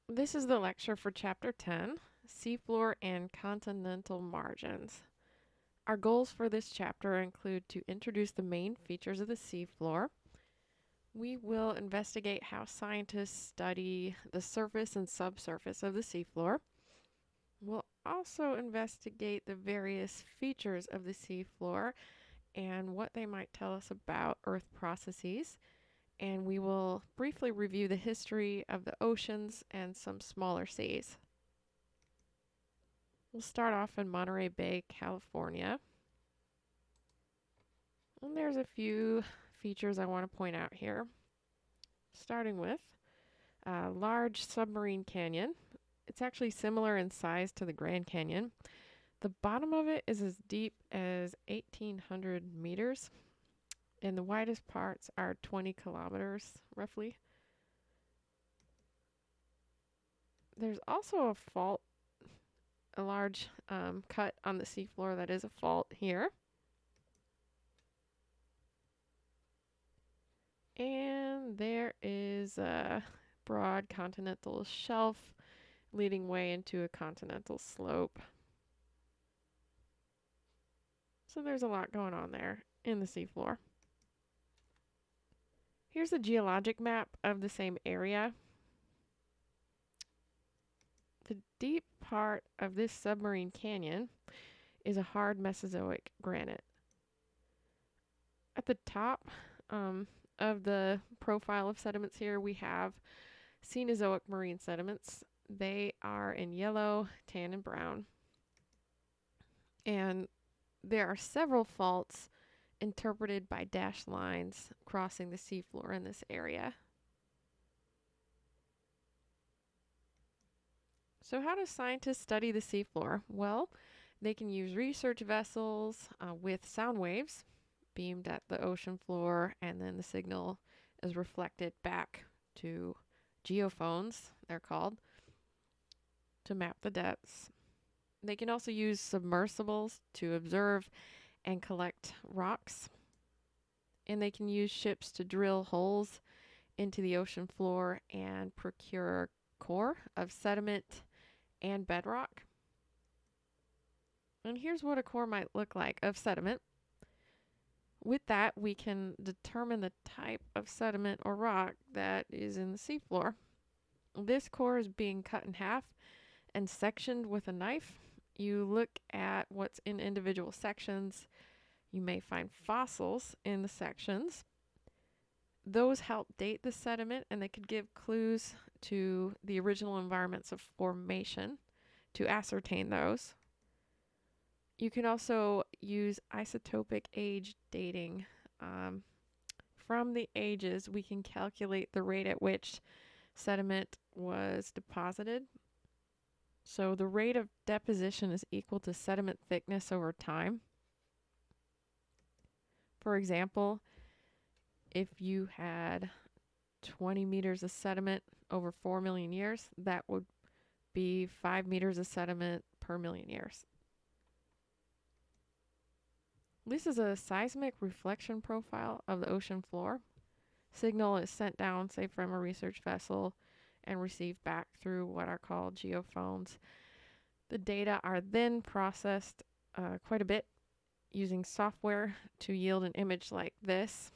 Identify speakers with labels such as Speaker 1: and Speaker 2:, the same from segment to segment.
Speaker 1: This is the lecture for Chapter 10, Seafloor and Continental Margins. Our goals for this chapter include to introduce the main features of the seafloor. We will investigate how scientists study the surface and subsurface of the seafloor. We'll also investigate the various features of the seafloor and what they might tell us about Earth processes. And we will briefly review the history of the oceans and some smaller seas. We'll start off in Monterey Bay, California. And there's a few features I want to point out here. Starting with a large submarine canyon. It's actually similar in size to the Grand Canyon. The bottom of it is as deep as 1,800 meters, and the widest parts are 20 kilometers, roughly. There's also a fault, a large cut on the seafloor that is a fault here. And there is a broad continental shelf leading way into a continental slope. So there's a lot going on there in the seafloor. Here's a geologic map of the same area. The deep part of this submarine canyon is a hard Mesozoic granite. At the top of the profile of sediments here, we have Cenozoic marine sediments. They are in yellow, tan, and brown. And there are several faults interpreted by dashed lines crossing the seafloor in this area. So how do scientists study the seafloor? Well, they can use research vessels with sound waves beamed at the ocean floor, and then the signal is reflected back to geophones, they're called, to map the depths. They can also use submersibles to observe and collect rocks. And they can use ships to drill holes into the ocean floor and procure core of sediment and bedrock. And here's what a core might look like of sediment. With that, we can determine the type of sediment or rock that is in the seafloor. This core is being cut in half and sectioned with a knife. You look at what's in individual sections. You may find fossils in the sections. Those help date the sediment, and they could give clues to the original environments of formation to ascertain those. You can also use isotopic age dating. From the ages, we can calculate the rate at which sediment was deposited. So the rate of deposition is equal to sediment thickness over time. For example, if you had 20 meters of sediment over 4 million years, that would be 5 meters of sediment per million years. This is a seismic reflection profile of the ocean floor. Signal is sent down, say, from a research vessel and received back through what are called geophones. The data are then processed quite a bit using software to yield an image like this.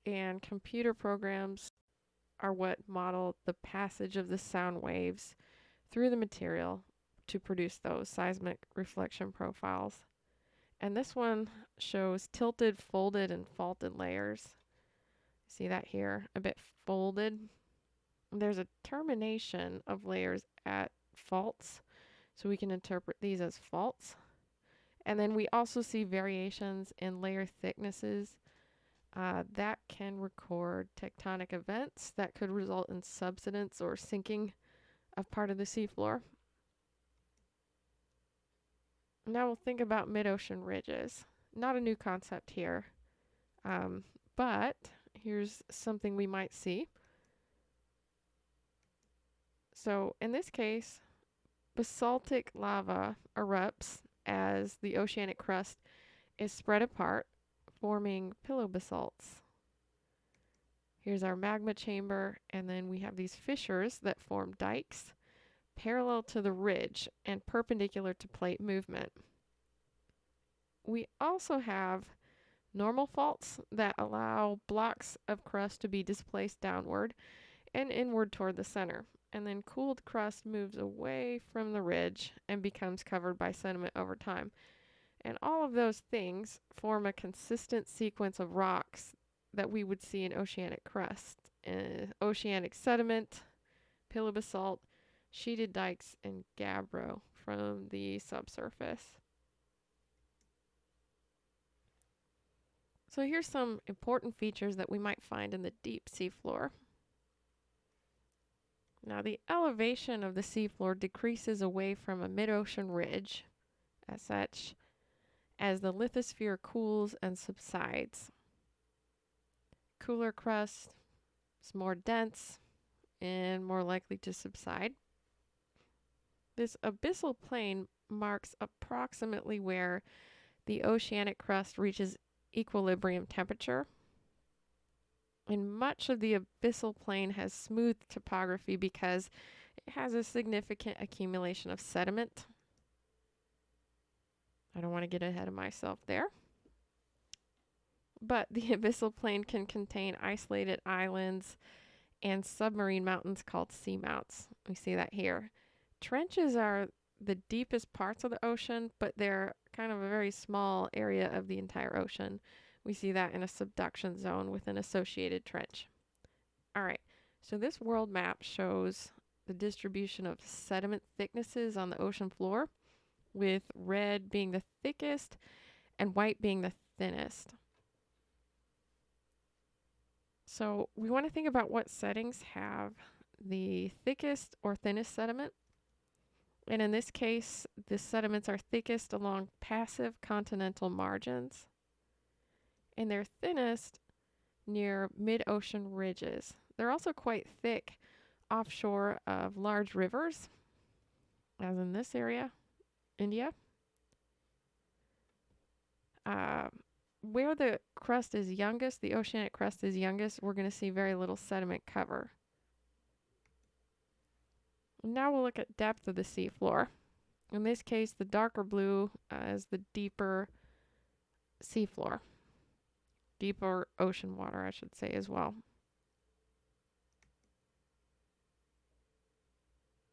Speaker 1: And computer programs are what model the passage of the sound waves through the material to produce those seismic reflection profiles. And this one shows tilted, folded, and faulted layers. See that here, a bit folded. There's a termination of layers at faults, so we can interpret these as faults. And then we also see variations in layer thicknesses that can record tectonic events that could result in subsidence or sinking of part of the seafloor. Now we'll think about mid-ocean ridges. Not a new concept here, but here's something we might see. So in this case, basaltic lava erupts as the oceanic crust is spread apart, forming pillow basalts. Here's our magma chamber, and then we have these fissures that form dikes parallel to the ridge and perpendicular to plate movement. We also have normal faults that allow blocks of crust to be displaced downward and inward toward the center. And then cooled crust moves away from the ridge and becomes covered by sediment over time. And all of those things form a consistent sequence of rocks that we would see in oceanic crust. Oceanic sediment, pillow basalt, sheeted dikes, and gabbro from the subsurface. So here's some important features that we might find in the deep seafloor. Now the elevation of the seafloor decreases away from a mid-ocean ridge as such as the lithosphere cools and subsides. Cooler crust is more dense and more likely to subside. This abyssal plain marks approximately where the oceanic crust reaches equilibrium temperature. And much of the abyssal plain has smooth topography because it has a significant accumulation of sediment. I don't want to get ahead of myself there. But the abyssal plain can contain isolated islands and submarine mountains called seamounts. We see that here. Trenches are the deepest parts of the ocean, but they're kind of a very small area of the entire ocean. We see that in a subduction zone with an associated trench. All right, so this world map shows the distribution of sediment thicknesses on the ocean floor, with red being the thickest and white being the thinnest. So we want to think about what settings have the thickest or thinnest sediment. And in this case, the sediments are thickest along passive continental margins, and they're thinnest near mid-ocean ridges. They're also quite thick offshore of large rivers, as in this area, India. Where the crust is youngest, the oceanic crust is youngest, we're going to see very little sediment cover. Now we'll look at depth of the seafloor. In this case, the darker blue is the deeper seafloor. Deeper ocean water, I should say, as well.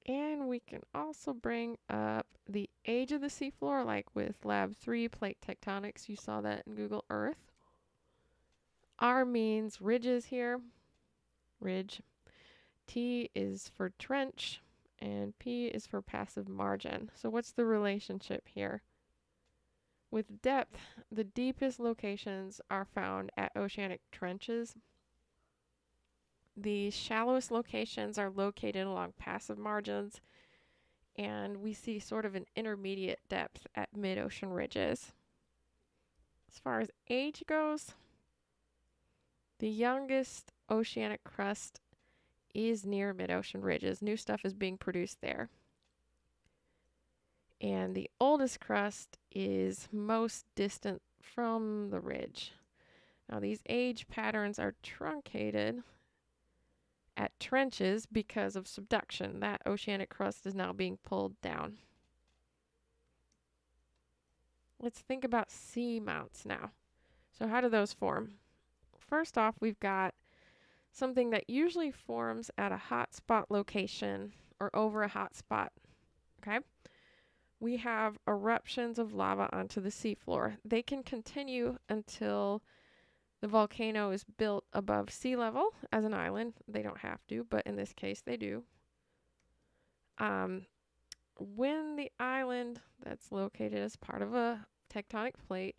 Speaker 1: And we can also bring up the age of the seafloor, like with Lab 3, plate tectonics. You saw that in Google Earth. R means ridges here. Ridge. T is for trench. And P is for passive margin. So what's the relationship here? With depth, the deepest locations are found at oceanic trenches. The shallowest locations are located along passive margins, and we see sort of an intermediate depth at mid-ocean ridges. As far as age goes, the youngest oceanic crust is near mid-ocean ridges. New stuff is being produced there. And the oldest crust is most distant from the ridge. Now these age patterns are truncated at trenches because of subduction. That oceanic crust is now being pulled down. Let's think about seamounts now. So how do those form? First off, we've got something that usually forms at a hotspot location or over a hotspot. Okay? We have eruptions of lava onto the seafloor. They can continue until the volcano is built above sea level as an island. They don't have to, but in this case they do. When the island that's located as part of a tectonic plate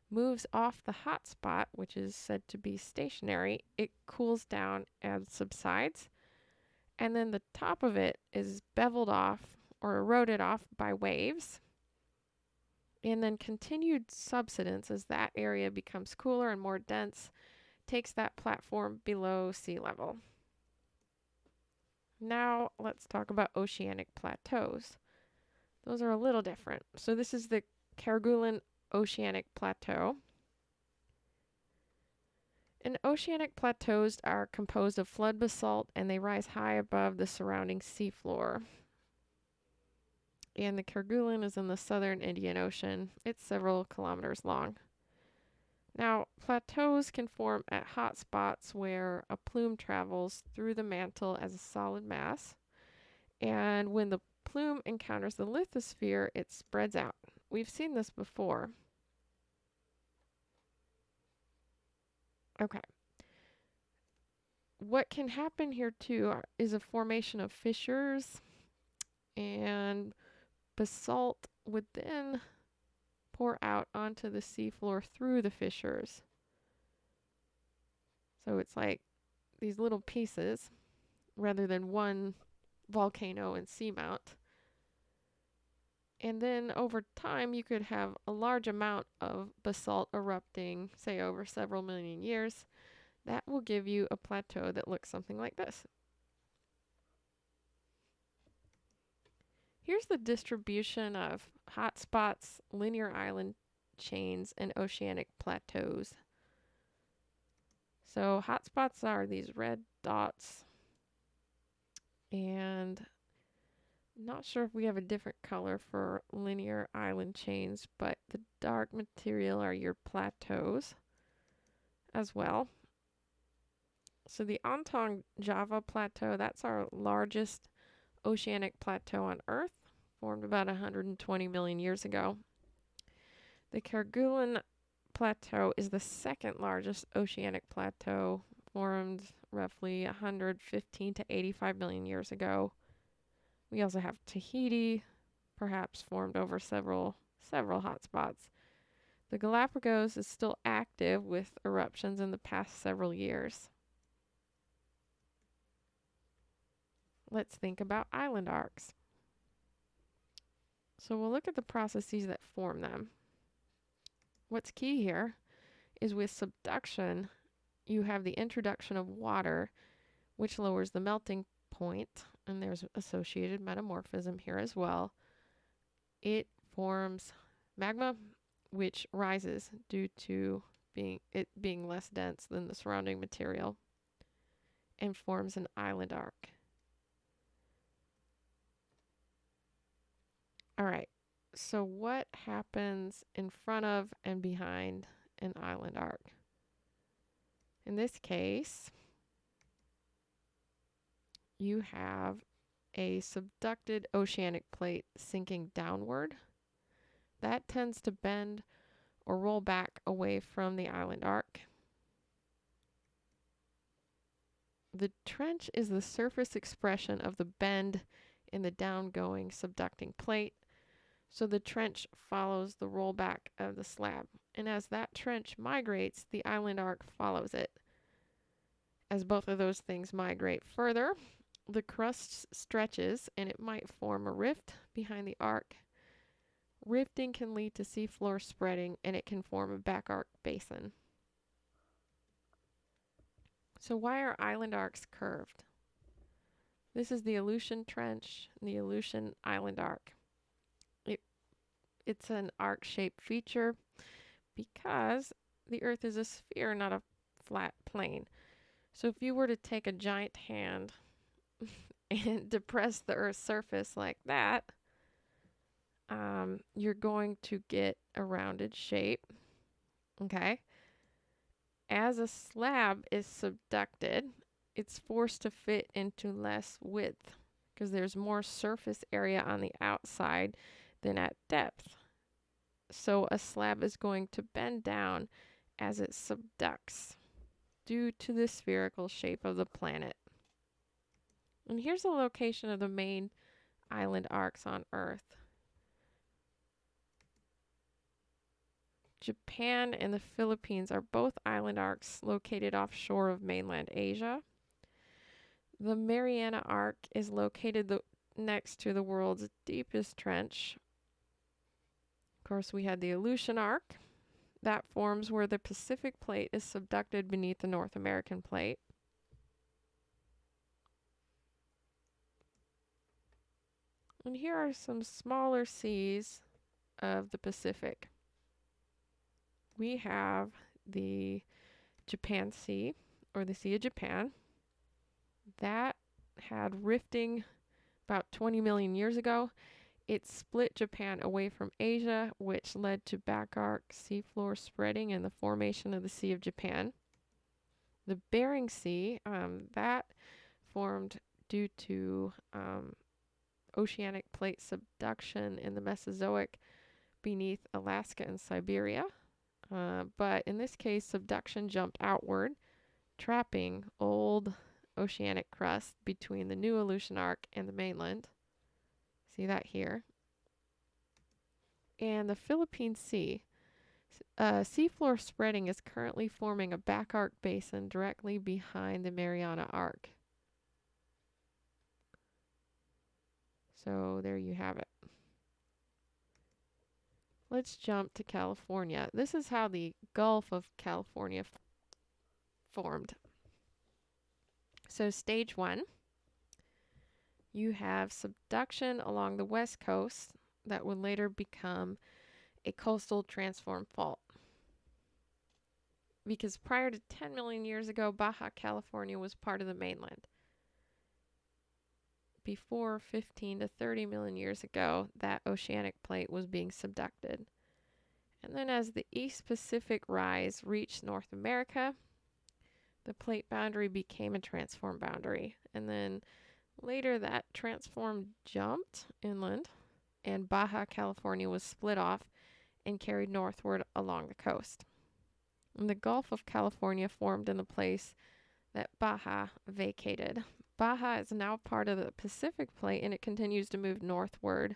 Speaker 1: moves off the hot spot, which is said to be stationary, it cools down and subsides. And then the top of it is beveled off or eroded off by waves. And then continued subsidence as that area becomes cooler and more dense takes that platform below sea level. Now let's talk about oceanic plateaus. Those are a little different. So this is the Kerguelen Oceanic Plateau. And oceanic plateaus are composed of flood basalt and they rise high above the surrounding seafloor. And the Kerguelen is in the southern Indian Ocean. It's several kilometers long. Now, plateaus can form at hot spots where a plume travels through the mantle as a solid mass. And when the plume encounters the lithosphere, it spreads out. We've seen this before. Okay. What can happen here too is a formation of fissures, and basalt would then pour out onto the seafloor through the fissures. So it's like these little pieces rather than one volcano and seamount. And then over time, you could have a large amount of basalt erupting, say over several million years. That will give you a plateau that looks something like this. Here's the distribution of hotspots, linear island chains, and oceanic plateaus. So hotspots are these red dots, and I'm not sure if we have a different color for linear island chains, but the dark material are your plateaus as well. So the Ontong Java Plateau, that's our largest oceanic plateau on Earth, formed about 120 million years ago. The Kerguelen Plateau is the second largest oceanic plateau, formed roughly 115 to 85 million years ago. We also have Tahiti, perhaps formed over several hotspots. The Galapagos is still active with eruptions in the past several years. Let's think about island arcs. So we'll look at the processes that form them. What's key here is with subduction, you have the introduction of water, which lowers the melting point, and there's associated metamorphism here as well. It forms magma, which rises due to being less dense than the surrounding material, and forms an island arc. All right, so what happens in front of and behind an island arc? In this case, you have a subducted oceanic plate sinking downward. That tends to bend or roll back away from the island arc. The trench is the surface expression of the bend in the downgoing subducting plate. So the trench follows the rollback of the slab. And as that trench migrates, the island arc follows it. As both of those things migrate further, the crust stretches and it might form a rift behind the arc. Rifting can lead to seafloor spreading and it can form a back arc basin. So why are island arcs curved? This is the Aleutian Trench and the Aleutian Island Arc. It's an arc-shaped feature because the Earth is a sphere, not a flat plane. So if you were to take a giant hand and depress the Earth's surface like that, you're going to get a rounded shape. Okay. As a slab is subducted, it's forced to fit into less width because there's more surface area on the outside than at depth. So a slab is going to bend down as it subducts due to the spherical shape of the planet. And here's a location of the main island arcs on Earth. Japan and the Philippines are both island arcs located offshore of mainland Asia. The Mariana Arc is located next to the world's deepest trench. Of course, we had the Aleutian Arc. That forms where the Pacific Plate is subducted beneath the North American Plate. And here are some smaller seas of the Pacific. We have the Japan Sea, or the Sea of Japan. That had rifting about 20 million years ago. It split Japan away from Asia, which led to back arc seafloor spreading and the formation of the Sea of Japan. The Bering Sea, that formed due to oceanic plate subduction in the Mesozoic beneath Alaska and Siberia. But in this case, subduction jumped outward, trapping old oceanic crust between the new Aleutian Arc and the mainland. See that here. And the Philippine Sea. Seafloor spreading is currently forming a back arc basin directly behind the Mariana Arc. So there you have it. Let's jump to California. This is how the Gulf of California formed. So stage 1, you have subduction along the west coast that would later become a coastal transform fault. Because prior to 10 million years ago, Baja California was part of the mainland. Before 15 to 30 million years ago, that oceanic plate was being subducted. And then as the East Pacific rise reached North America, the plate boundary became a transform boundary. And then later that transform jumped inland, and Baja California was split off and carried northward along the coast. And the Gulf of California formed in the place that Baja vacated. Baja is now part of the Pacific plate, and it continues to move northward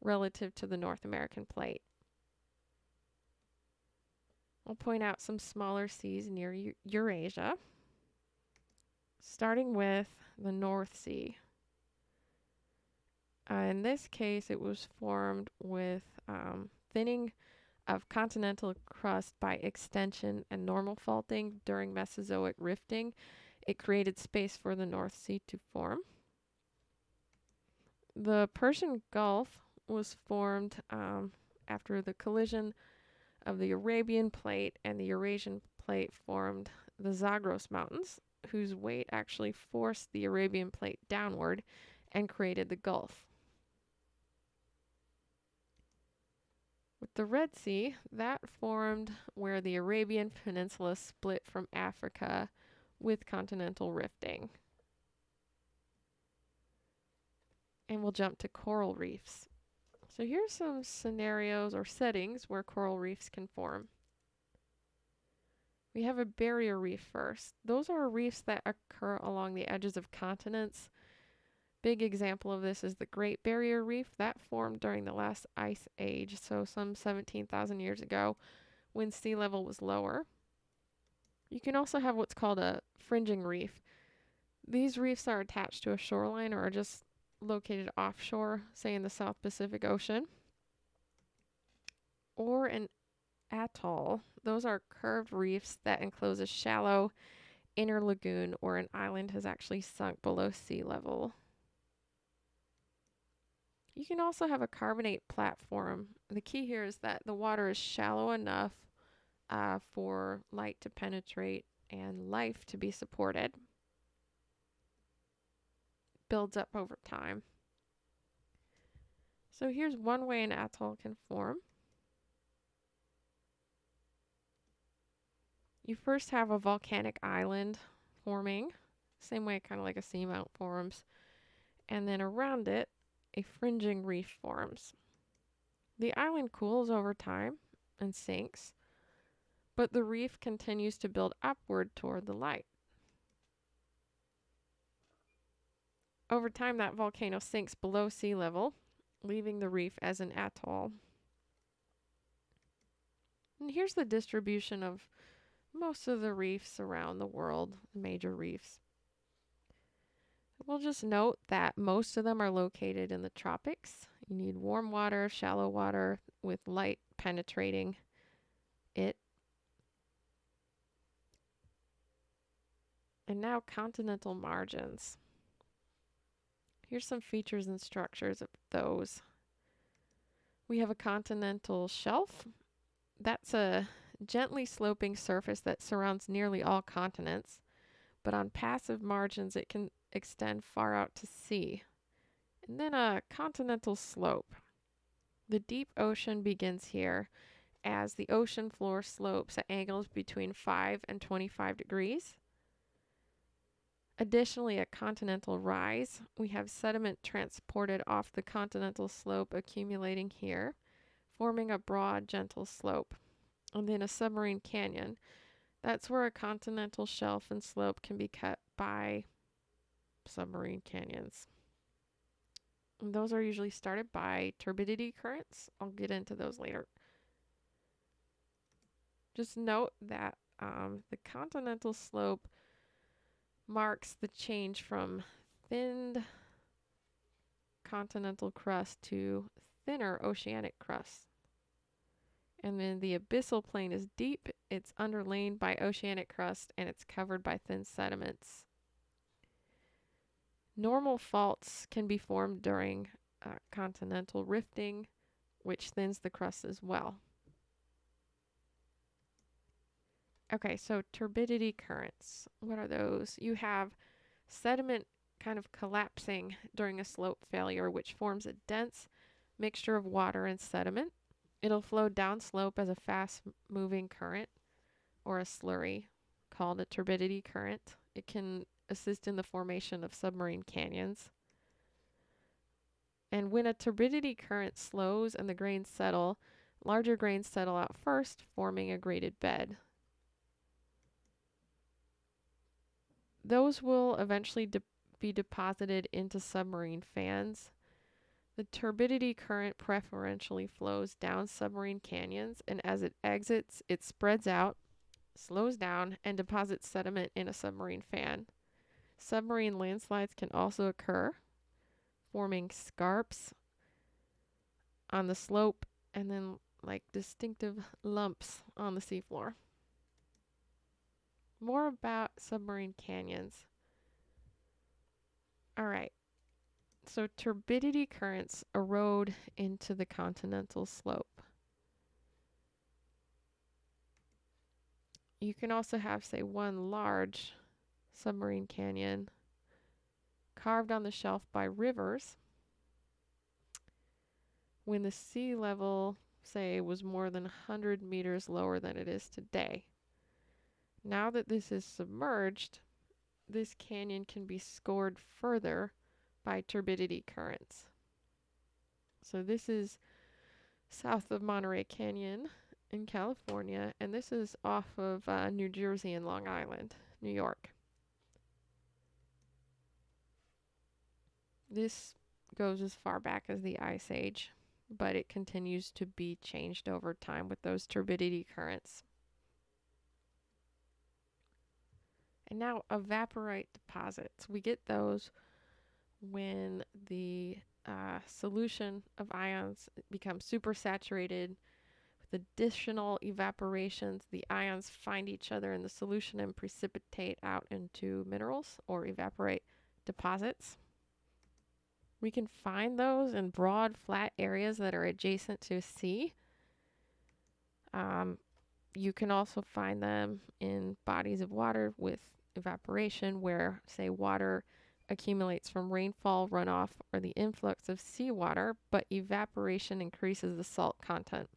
Speaker 1: relative to the North American plate. I'll point out some smaller seas near Eurasia, starting with the North Sea. In this case, it was formed with thinning of continental crust by extension and normal faulting during Mesozoic rifting. It created space for the North Sea to form. The Persian Gulf was formed after the collision of the Arabian plate and the Eurasian plate formed the Zagros Mountains, whose weight actually forced the Arabian plate downward and created the Gulf. With the Red Sea, that formed where the Arabian Peninsula split from Africa with continental rifting. And we'll jump to coral reefs. So here's some scenarios or settings where coral reefs can form. We have a barrier reef first. Those are reefs that occur along the edges of continents. Big example of this is the Great Barrier Reef that formed during the last ice age, so some 17,000 years ago when sea level was lower. You can also have what's called a fringing reef. These reefs are attached to a shoreline or are just located offshore, say in the South Pacific Ocean. Or an atoll. Those are curved reefs that enclose a shallow inner lagoon where an island has actually sunk below sea level. You can also have a carbonate platform. The key here is that the water is shallow enough for light to penetrate and life to be supported. Builds up over time. So here's one way an atoll can form. You first have a volcanic island forming, same way kind of like a seamount forms, and then around it, a fringing reef forms. The island cools over time and sinks, but the reef continues to build upward toward the light. Over time, that volcano sinks below sea level, leaving the reef as an atoll. And here's the distribution of most of the reefs around the world, major reefs. We'll just note that most of them are located in the tropics. You need warm water, shallow water with light penetrating it. And now continental margins. Here's some features and structures of those. We have a continental shelf. That's a gently sloping surface that surrounds nearly all continents, but on passive margins it can extend far out to sea. And then a continental slope. The deep ocean begins here as the ocean floor slopes at angles between 5 and 25 degrees. Additionally, a continental rise. We have sediment transported off the continental slope accumulating here, forming a broad, gentle slope. And then a submarine canyon. That's where a continental shelf and slope can be cut by submarine canyons. And those are usually started by turbidity currents. I'll get into those later. Just note that the continental slope marks the change from thinned continental crust to thinner oceanic crust. And then the abyssal plain is deep, it's underlain by oceanic crust, and it's covered by thin sediments. Normal faults can be formed during continental rifting, which thins the crust as well. Okay, so turbidity currents. What are those? You have sediment kind of collapsing during a slope failure, which forms a dense mixture of water and sediment. It'll flow downslope as a fast-moving current or a slurry called a turbidity current. It can assist in the formation of submarine canyons. And when a turbidity current slows and the grains settle, larger grains settle out first, forming a graded bed. Those will eventually be deposited into submarine fans. The turbidity current preferentially flows down submarine canyons, and as it exits, it spreads out, slows down, and deposits sediment in a submarine fan. Submarine landslides can also occur, forming scarps on the slope and then like distinctive lumps on the seafloor. More about submarine canyons. All right. So turbidity currents erode into the continental slope. You can also have, say, one large submarine canyon carved on the shelf by rivers when the sea level, say, was more than 100 meters lower than it is today. Now that this is submerged, this canyon can be scored further by turbidity currents. So this is south of Monterey Canyon in California, and this is off of New Jersey and Long Island, New York. This goes as far back as the Ice Age, but it continues to be changed over time with those turbidity currents. And now evaporite deposits. We get those when the solution of ions becomes supersaturated. With additional evaporations, the ions find each other in the solution and precipitate out into minerals or evaporite deposits. We can find those in broad, flat areas that are adjacent to a sea. You can also find them in bodies of water with evaporation where, say, water accumulates from rainfall, runoff, or the influx of seawater, but evaporation increases the salt content.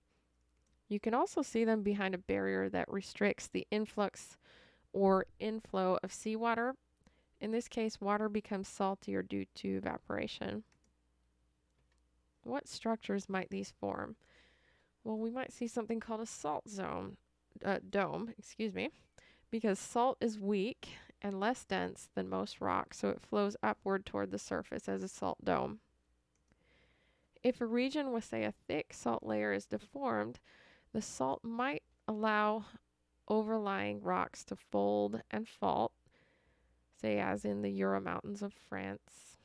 Speaker 1: You can also see them behind a barrier that restricts the influx or inflow of seawater. In this case, water becomes saltier due to evaporation. What structures might these form? Well, we might see something called a salt dome, because salt is weak and less dense than most rock, so it flows upward toward the surface as a salt dome. If a region with, say, a thick salt layer is deformed, the salt might allow overlying rocks to fold and fault, say as in the Jura Mountains of France.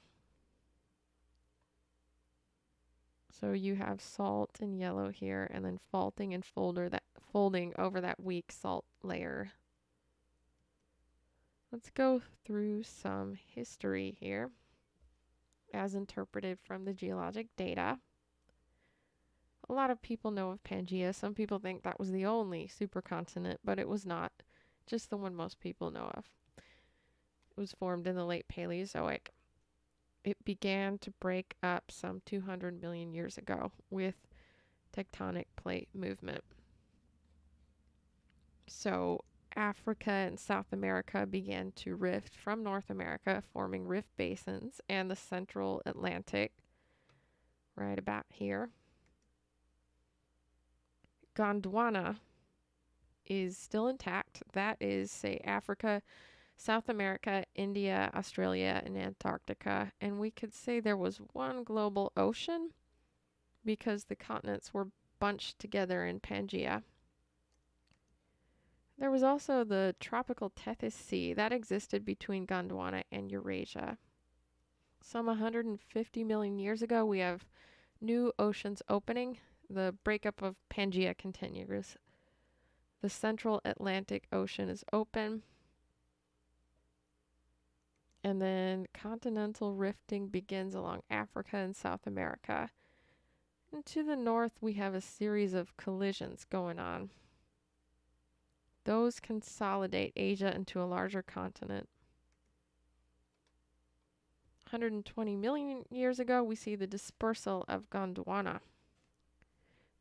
Speaker 1: So you have salt in yellow here, and then faulting and folding over that weak salt layer. Let's go through some history here as interpreted from the geologic data. A lot of people know of Pangaea. Some people think that was the only supercontinent, but it was not. Just the one most people know of. It was formed in the late Paleozoic. It began to break up some 200 million years ago with tectonic plate movement. So Africa and South America began to rift from North America, forming rift basins, and the central Atlantic, right about here. Gondwana is still intact. That is, say, Africa, South America, India, Australia, and Antarctica. And we could say there was one global ocean because the continents were bunched together in Pangaea. There was also the tropical Tethys Sea that existed between Gondwana and Eurasia. Some 150 million years ago, we have new oceans opening. The breakup of Pangaea continues. The central Atlantic Ocean is open. And then continental rifting begins along Africa and South America. And to the north, we have a series of collisions going on. Those consolidate Asia into a larger continent. 120 million years ago, we see the dispersal of Gondwana.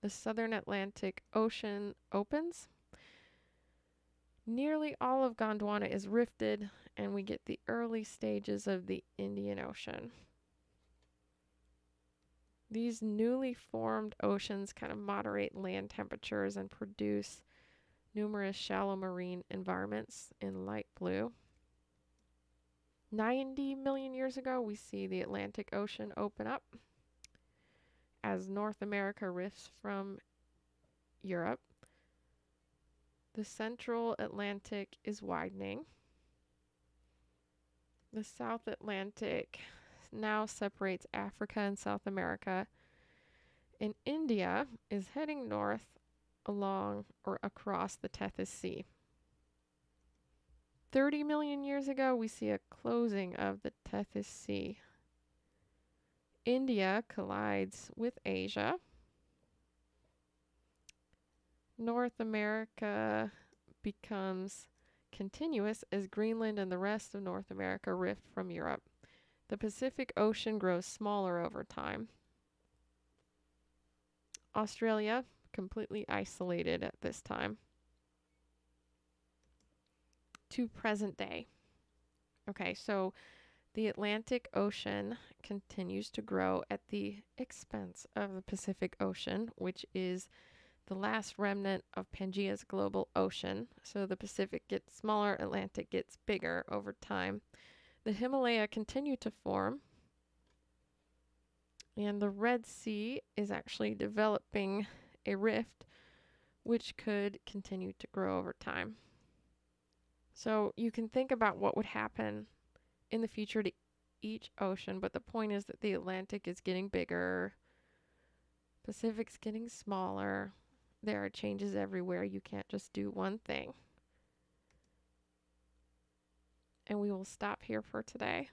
Speaker 1: The southern Atlantic Ocean opens. Nearly all of Gondwana is rifted, and we get the early stages of the Indian Ocean. These newly formed oceans kind of moderate land temperatures and produce numerous shallow marine environments in light blue. 90 million years ago, we see the Atlantic Ocean open up as North America rifts from Europe. The central Atlantic is widening. The South Atlantic now separates Africa and South America. And India is heading north along or across the Tethys Sea. 30 million years ago, we see a closing of the Tethys Sea. India collides with Asia. North America becomes continuous as Greenland and the rest of North America rift from Europe. The Pacific Ocean grows smaller over time. Australia, completely isolated at this time. To present day. Okay, so the Atlantic Ocean continues to grow at the expense of the Pacific Ocean, which is the last remnant of Pangaea's global ocean. So the Pacific gets smaller, Atlantic gets bigger over time. The Himalaya continue to form, and the Red Sea is actually developing a rift which could continue to grow over time. So you can think about what would happen in the future to each ocean, but the point is that the Atlantic is getting bigger, Pacific's getting smaller. There are changes everywhere. You can't just do one thing. And we will stop here for today.